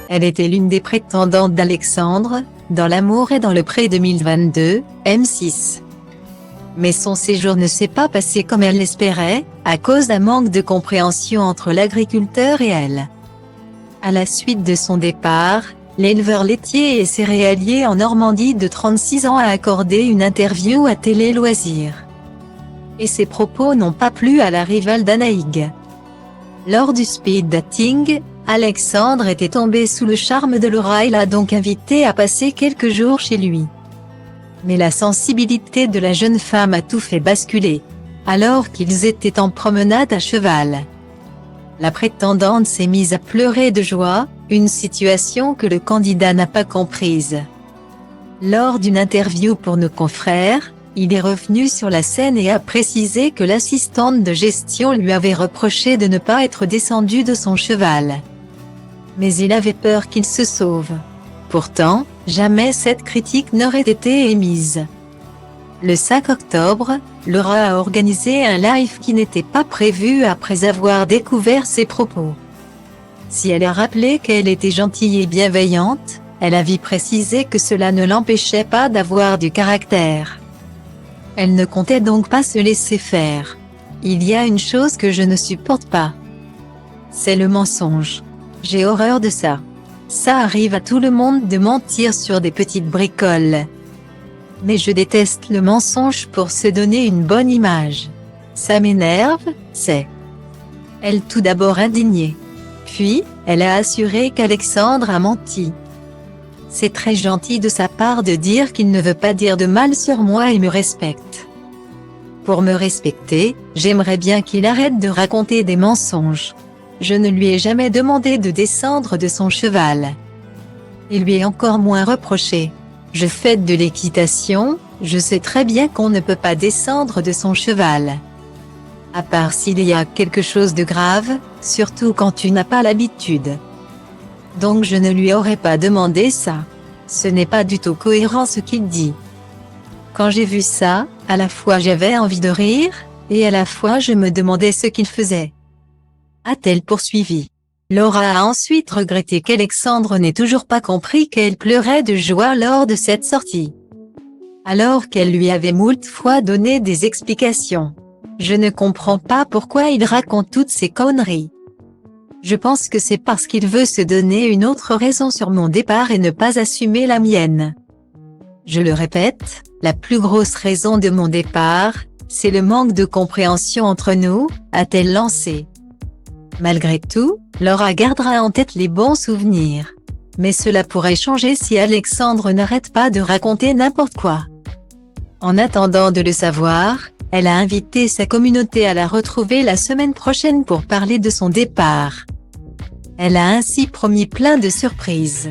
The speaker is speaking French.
Elle était l'une des prétendantes d'Alexandre, dans L'amour et dans le pré 2022, M6. Mais son séjour ne s'est pas passé comme elle l'espérait, à cause d'un manque de compréhension entre l'agriculteur et elle. À la suite de son départ, l'éleveur laitier et céréalier en Normandie de 36 ans a accordé une interview à Télé Loisirs. Et ses propos n'ont pas plu à la rivale d'Anaïg. Lors du speed dating, Alexandre était tombé sous le charme de Laura et l'a donc invité à passer quelques jours chez lui. Mais la sensibilité de la jeune femme a tout fait basculer, alors qu'ils étaient en promenade à cheval. La prétendante s'est mise à pleurer de joie, une situation que le candidat n'a pas comprise. Lors d'une interview pour nos confrères, il est revenu sur la scène et a précisé que l'assistante de gestion lui avait reproché de ne pas être descendu de son cheval. Mais il avait peur qu'il se sauve. Pourtant, jamais cette critique n'aurait été émise. Le 5 octobre, Laura a organisé un live qui n'était pas prévu après avoir découvert ses propos. Si elle a rappelé qu'elle était gentille et bienveillante, elle a vite précisé que cela ne l'empêchait pas d'avoir du caractère. Elle ne comptait donc pas se laisser faire. Il y a une chose que je ne supporte pas. C'est le mensonge. J'ai horreur de ça. Ça arrive à tout le monde de mentir sur des petites bricoles. Mais je déteste le mensonge pour se donner une bonne image. Ça m'énerve, c'est. Elle tout d'abord indignée. Puis, elle a assuré qu'Alexandre a menti. C'est très gentil de sa part de dire qu'il ne veut pas dire de mal sur moi et me respecte. Pour me respecter, j'aimerais bien qu'il arrête de raconter des mensonges. Je ne lui ai jamais demandé de descendre de son cheval. Il lui est encore moins reproché. Je fais de l'équitation, je sais très bien qu'on ne peut pas descendre de son cheval. À part s'il y a quelque chose de grave, surtout quand tu n'as pas l'habitude. Donc je ne lui aurais pas demandé ça. Ce n'est pas du tout cohérent ce qu'il dit. Quand j'ai vu ça, à la fois j'avais envie de rire, et à la fois je me demandais ce qu'il faisait. A-t-elle poursuivi. Laura a ensuite regretté qu'Alexandre n'ait toujours pas compris qu'elle pleurait de joie lors de cette sortie. Alors qu'elle lui avait moult fois donné des explications. Je ne comprends pas pourquoi il raconte toutes ces conneries. Je pense que c'est parce qu'il veut se donner une autre raison sur mon départ et ne pas assumer la mienne. Je le répète, la plus grosse raison de mon départ, c'est le manque de compréhension entre nous, a-t-elle lancé. Malgré tout, Laura gardera en tête les bons souvenirs. Mais cela pourrait changer si Alexandre n'arrête pas de raconter n'importe quoi. En attendant de le savoir, elle a invité sa communauté à la retrouver la semaine prochaine pour parler de son départ. Elle a ainsi promis plein de surprises.